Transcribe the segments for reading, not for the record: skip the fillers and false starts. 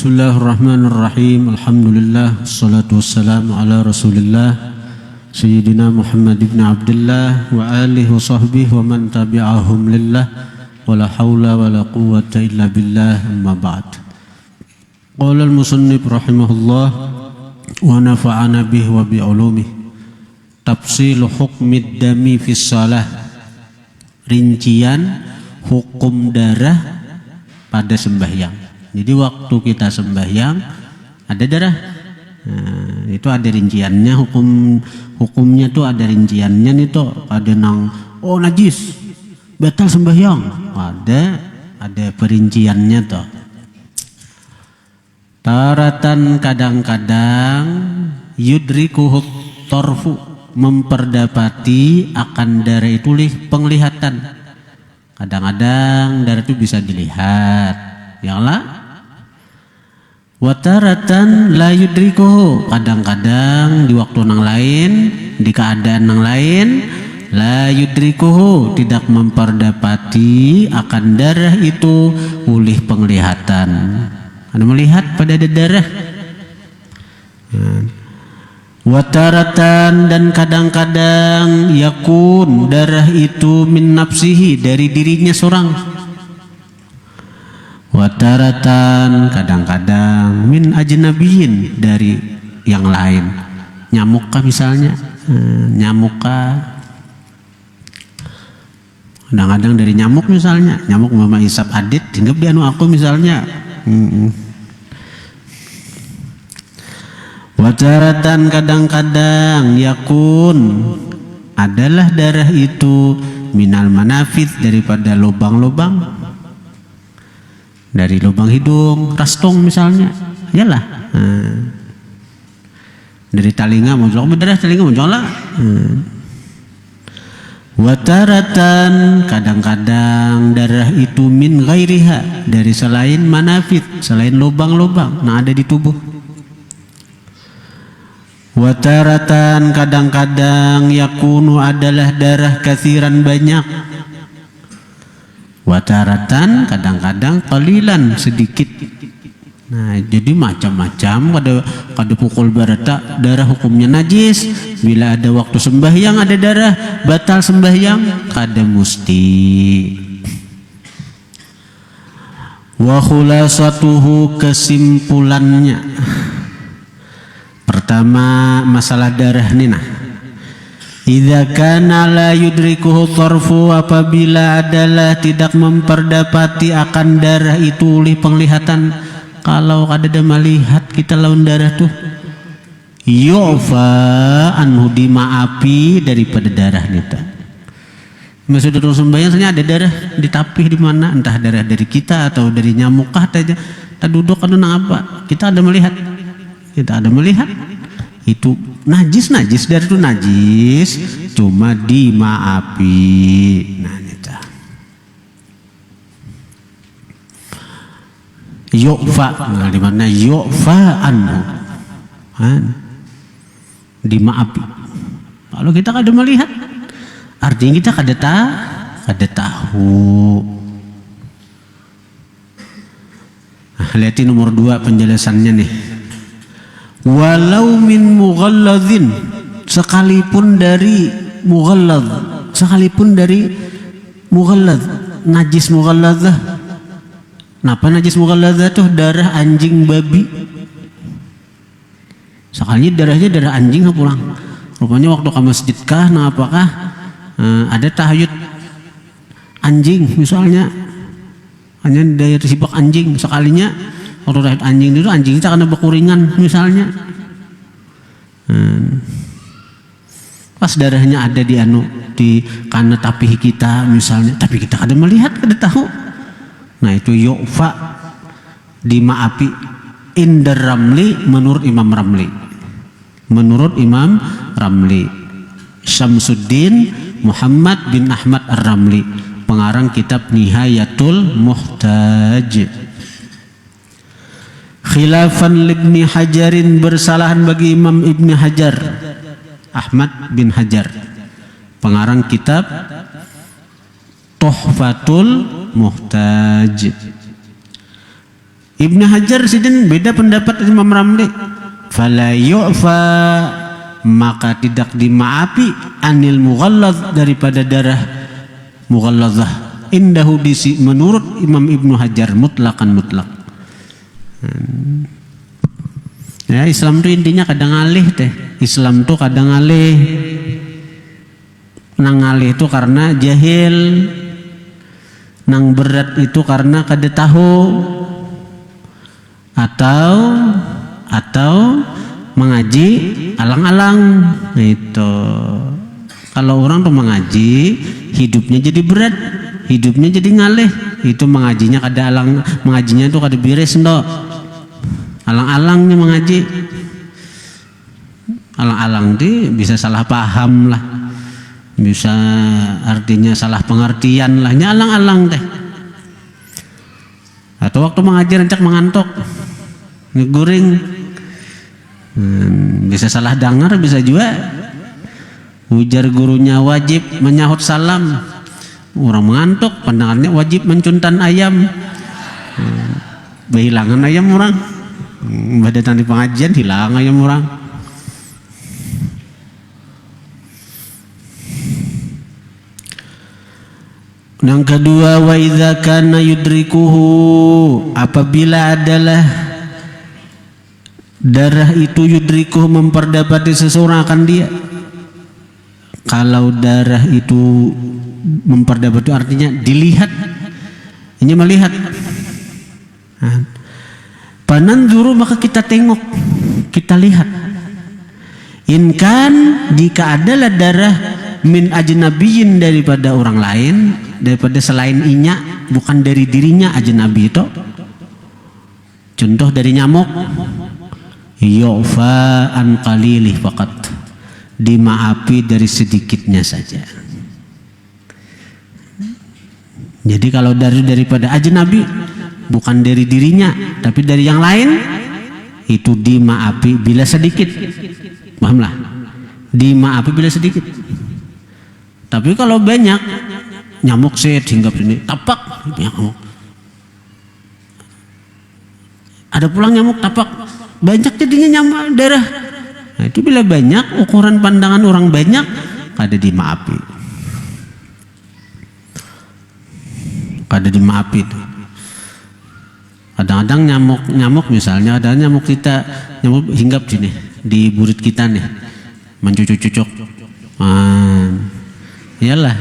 Bismillahirrahmanirrahim. Alhamdulillah, wassalatu wassalamu ala Rasulillah Sayyidina Muhammad ibn Abdullah wa alihi wa sahbihi wa man tabi'ahum lillah wa la hawla wa la quwwata illa billah, amma ba'd. Qala al-musannif rahimahullah wa nafa'ana bihi wa bi'ulumih. Tafsil hukmid dami fi shalah, rincian hukum darah pada sembahyang. Jadi waktu kita sembahyang ada darah, nah, itu ada rinciannya, hukumnya tuh ada rinciannya nih tuh. Ada nang najis batal sembahyang, ada perinciannya tuh. Taratan kadang-kadang yudrikuhu torfu, memperdapati akan darah itu penglihatan. Kadang-kadang darah itu bisa dilihat, ya Allah. Wataratan la yudrikuhu, kadang-kadang di waktu yang lain, di keadaan yang lain, la yudrikuhu, tidak memperdapati akan darah itu ulih penglihatan. Anda melihat pada darah. Wataratan, dan kadang-kadang yakun, darah itu min nafsihi, dari dirinya seorang. Wataratan, kadang-kadang min ajnabiyin, dari yang lain. Nyamuk kah misalnya, nyamuk kah, kadang-kadang dari nyamuk misalnya, nyamuk mama isap adit hinggap di anu aku misalnya. Wataratan, kadang-kadang yakun, adalah darah itu minal manafid, daripada lubang-lubang, dari lubang hidung, rastong misalnya, yalah. Dari talinga muncul berdarah, talinga muncul lah. Wataratan, kadang-kadang darah itu min ghairiha, dari selain manafid, selain lubang-lubang yang ada di tubuh. Wataratan, kadang-kadang yakunu, adalah darah kathiran, banyak. Wataratan, kadang-kadang qalilan, sedikit. Nah, jadi macam-macam. Kada pukul barata darah hukumnya najis. Bila ada waktu sembahyang ada darah, batal sembahyang, kada musti. Wa khulasatuhu, kesimpulannya. Pertama, masalah darah nih nah. Idza kana la yudrikuhu tarfu, apabila adalah tidak memperdapati akan darah itu oleh penglihatan. Kalau kada melihat kita lawan darah tuh, yu'fa anhu, dimaafi daripada darah nita. Maksudnya terus sembahyang saja ada darah ditapih di mana, entah darah dari kita atau dari nyamuk kah aja. Tak duduk kan apa? Kita ada melihat. Itu najis, dari itu najis, cuma dimaafi. Nah, nita yu'fa, nah, di mana yu'fa anhu, dimaafi. Kalau kita kada melihat, artinya kita kada tahu. Nah, lihatin nomor 2 penjelasannya nih. Walau min mughalladzin, sekalipun dari mughallad, sekalipun dari mughallad, najis mughalladzah. Napa najis mughalladzah tuh? Darah anjing, babi. Sekali darahnya darah anjing pulang. Rupanya waktu ke masjid kah, nah apakah ada tahayud anjing misalnya, hanya daya tersibak anjing. Sekalinya waktu tahayud anjing itu, anjing kita karena berkuringan misalnya, pas darahnya ada di karena tapih kita misalnya, tapi kita kada melihat, kada tahu. Nah, itu yu'fa, dimaafi. Indar Ramli, menurut Imam Ramli, Syamsuddin Muhammad bin Ahmad Ar-Ramli, pengarang kitab Nihayatul Muhtaj. Khilafan Ibni Hajarin, bersalahan bagi Imam Ibni Hajar, Ahmad bin Hajar, pengarang kitab Tuhfatul Muhtaj. Ibnu Hajar sidin beda pendapat Imam Ramli. Fala yu'fa, maka tidak dimaafi anil mughallaz, daripada darah mughallazah, indahu disi, menurut Imam Ibnu Hajar, mutlak. Ya, Islam itu intinya kadang alih teh. Islam tuh kadang alih. Nang alih itu karena jahil, nang berat itu karena kada tahu, atau mengaji alang-alang. Itu kalau orang tuh mengaji, hidupnya jadi berat, hidupnya jadi ngalih. Itu mengajinya kada alang, mengajinya tuh kada beres ndo. Alang-alang nih mengaji, alang-alang tuh bisa salah paham lah, bisa artinya salah pengertian lah, alang-alang teh. Atau waktu mengajar rencak mengantuk, ngeguring, bisa salah dengar, bisa juga ujar gurunya wajib menyahut salam, orang mengantuk pandangannya wajib mencuntan ayam, kehilangan ayam orang, badatan di pengajian hilang ayam orang. Yang kedua, wa idza kana yudrikuhu, apabila adalah darah itu yudrikuhu, memperdapati seseorang akan dia. Kalau darah itu memperdapati artinya dilihat, ini melihat. Pananzuru, maka kita tengok, kita lihat. Inkan, jika adalah darah min ajnabiyin, daripada orang lain, daripada selain inya, bukan dari dirinya, ajnabi itu contoh dari nyamuk, yu'fa an qalilih faqat, dimaafi dari sedikitnya saja. Jadi kalau daripada ajnabi, bukan dari dirinya tapi dari yang lain, itu dimaafi bila sedikit, pahamlah, dimaafi bila sedikit. Tapi kalau banyak, nyamuk set hingga ini tapak, nyamuk. Ada pulang nyamuk tapak, banyak jadinya nyamuk darah. Nah, itu bila banyak, ukuran pandangan orang banyak, kada dimaafi. Kada dimaafi itu. Kadang-kadang nyamuk misalnya, ada nyamuk kita, nyamuk hinggap sini di burit kita nih, mencucuk-cucuk. Iyalah,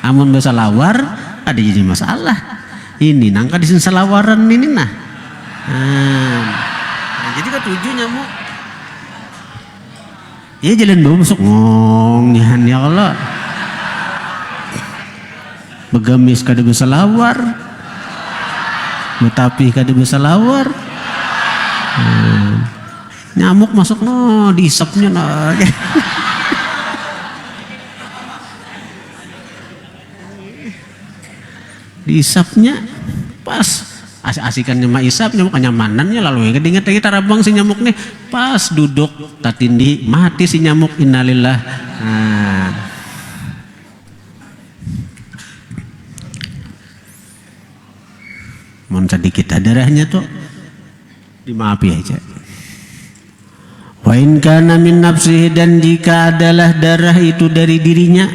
amun bahasa lawar ada jadi masalah. Ini nangka di sini selawaran ini nah. Jadi ketujuh nyamuk. Ya jalan dulu masuk ngong ya Allah. Begamis kada bahasa lawar. Betapi kada bahasa lawar. Nyamuk masuk no, diisapnya no. Diisapnya pas asik-asikannya mah isap, nyamuk kenyamanannya lalu inget lagi tarabang si nyamuk nih pas duduk tatindi mati si nyamuk, innalillah. Mohon sedikit darahnya tuh dimaafi aja. Wa in kana min nafsihi, dan jika adalah darah itu dari dirinya,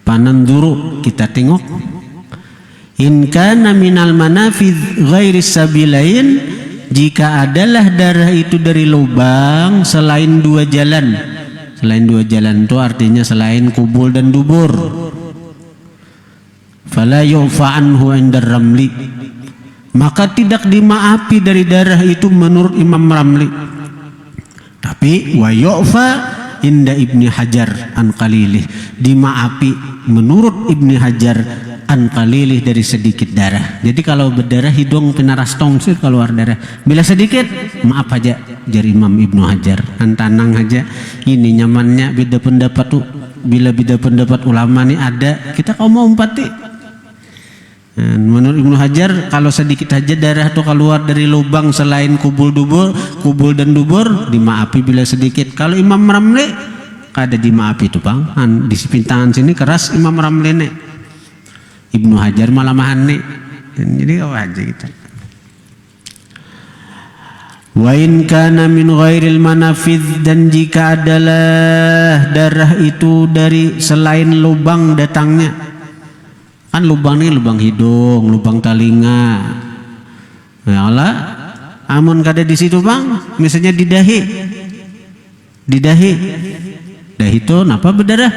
pananduru, kita tengok. In kana minal manafidh ghairis sabilain, jika adalah darah itu dari lubang selain dua jalan. Selain dua jalan itu artinya selain kubul dan dubur. Fala yu'fa anhu indar Ramli, maka tidak dimaafi dari darah itu menurut Imam Ramli. Tapi wa yu'fa inda Ibni Hajar an qalilih, dimaafi menurut Ibni Hajar an qalilih, dari sedikit darah. Jadi kalau berdarah hidung pinaras tongsir keluar darah, bila sedikit maaf aja, jari Imam Ibnu Hajar, tanang aja. Ini nyamannya beda pendapat tuh, bila beda pendapat ulama nih ada, kita kau mau umpati. Menurut Ibnu Hajar, kalau sedikit aja darah tuh keluar dari lubang selain kubul dan dubur, dimaafi bila sedikit. Kalau Imam Ramli kada dimaafi tuh bang, di pintangan sini keras Imam Ramli nih. Ibnu Hajar malah mahan nih. Jadi kau aja kita. Wa in kana min ghairil manafidh, dan jika adalah darah itu dari selain lubang datangnya. Kan lubang ini lubang hidung, lubang telinga. Ya Allah, amun kada di situ bang, misalnya di dahi. Dahi itu kenapa berdarah?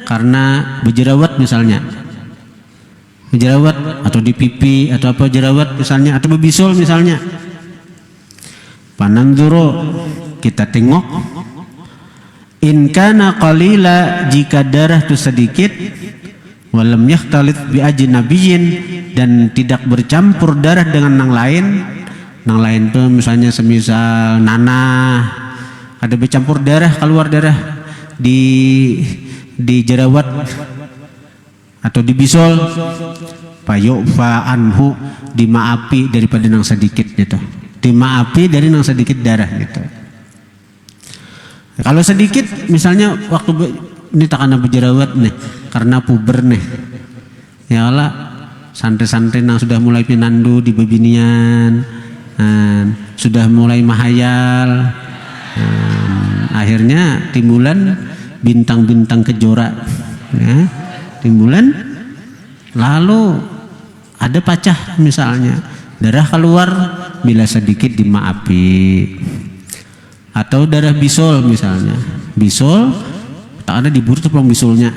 Karena berjerawat misalnya. Berjerawat atau di pipi atau apa jerawat misalnya, atau berbisul misalnya. Pananzuru, kita tengok, in kana qalila, jika darah itu sedikit, walam yakhtalit bi ajnabiyyin, dan tidak bercampur darah dengan yang lain tuh misalnya semisal nanah, ada bercampur darah, keluar darah di jerawat atau di bisul, fayu'fa anhu, dimaafi daripada yang sedikit gitu. Dimaafi dari yang sedikit darah gitu. Kalau sedikit misalnya waktu ini takana berjerawat nih karena puber nih, ya Allah, santri-santri yang sudah mulai pinandu di bebinian, sudah mulai mahayal, akhirnya timbulan bintang-bintang kejora, ya, timbulan, lalu ada pacah misalnya, darah keluar bila sedikit dimaafi. Atau darah bisul misalnya, bisul tak ada diburit pelong bisulnya,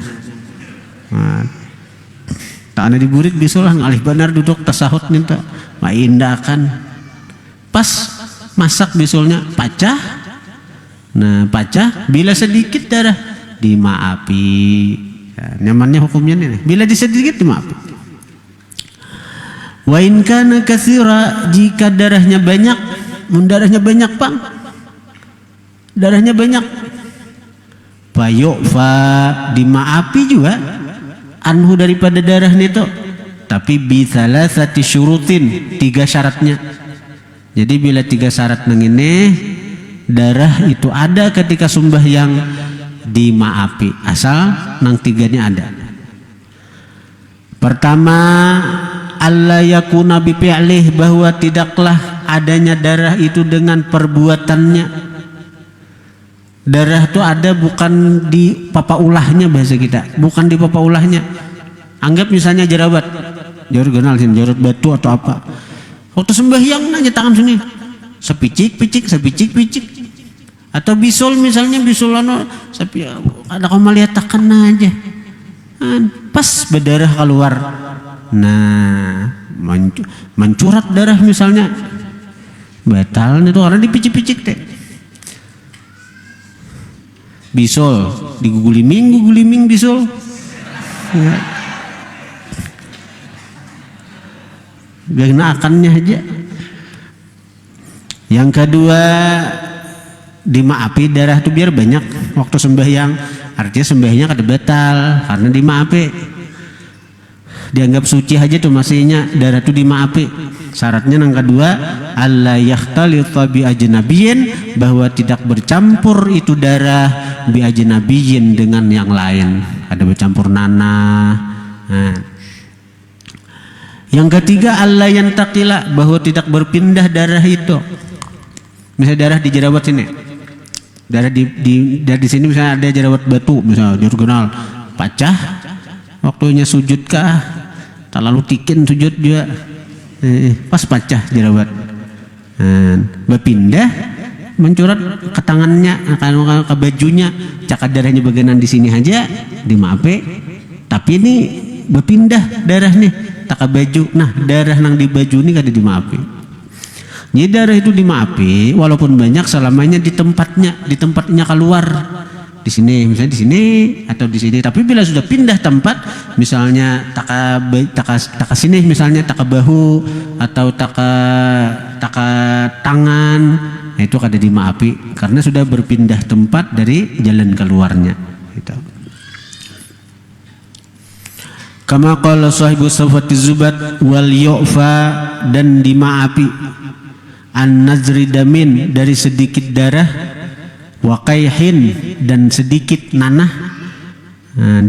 tak ada diburit bisul lah, ngalih benar duduk tasahud minta indah kan, pas masak bisulnya pacah. Nah pacah bila sedikit darah dimaafi, ya, nyamannya hukumnya nih, bila sedikit dimaafi. Wa in kana katsira, jika darahnya banyak, darahnya banyak bang, darahnya banyak, fayu'fa, dimaafi juga, anhu daripada darah itu, tapi bi salasati syurutin, 3 syaratnya. Jadi bila 3 syarat nang ini, darah itu ada ketika sembahyang dimaafi, asal nang 3-nya ada. Pertama, alla yakuna bi fi'lih, bahwa tidaklah adanya darah itu dengan perbuatannya. Darah itu ada bukan di papa ulahnya, bahasa kita, bukan di papa ulahnya. Anggap misalnya jerawat, jerawat batu atau apa, waktu sembahyang nanya tangan sini sepicik-picik, atau bisul misalnya, bisul ada kau melihatkan aja, pas berdarah keluar, nah mencurat darah misalnya, batal itu orang dipicik-picik deh. Bisul diguguliming bisul, ya. Biar akannya aja. Yang kedua, dimaafi darah itu biar banyak waktu sembahyang, artinya sembahyang kada batal karena dimaafi, dianggap suci aja tuh masihnya, darah itu dimaafi. Syaratnya yang kedua, alla yakhtalita bi ajnabiyyin, bahwa tidak bercampur itu darah bi ajnabiyyin dengan yang lain, ada bercampur nanah. Nah. Yang ketiga, alla yantaqila, bahwa tidak berpindah darah itu. Misalnya darah di jerawat sini, darah di sini misalnya ada jerawat batu misalnya diorganal, pacah waktunya sujud kah, tak lalu tikin sujud juga, pas pacah jerawat, berpindah mencurat ke tangannya, ke bajunya, cakap darahnya bagian di sini aja dimaafi, tapi ini berpindah darah nih tak ke baju, nah darah nang di baju ini kada dimaafi. Jadi darah itu dimaafi walaupun banyak selamanya di tempatnya keluar, di sini misalnya di sini atau di sini, tapi bila sudah pindah tempat, misalnya tak ke sini misalnya, tak ke bahu atau tak ke tangan, nah itu kada dimaafi karena sudah berpindah tempat dari jalan keluarnya gitu. Kama qala sahibu safati zubat wal yu'fa, dan dimaafi an nazri damin, dari sedikit darah, wa qayhin, dan sedikit nanah,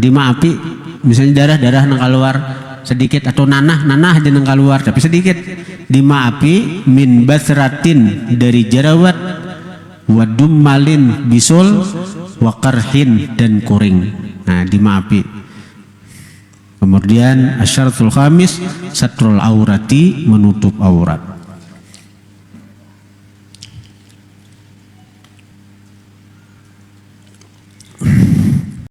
dimaafi. Misalnya darah nang keluar sedikit atau nanah aja nang keluar tapi sedikit, dimaapi min basratin dari jerawat, wa dummalin bisul, wa qarhin dan kuring. Nah, dimaapi. Kemudian asyaratul khamis satrul aurati, menutup aurat.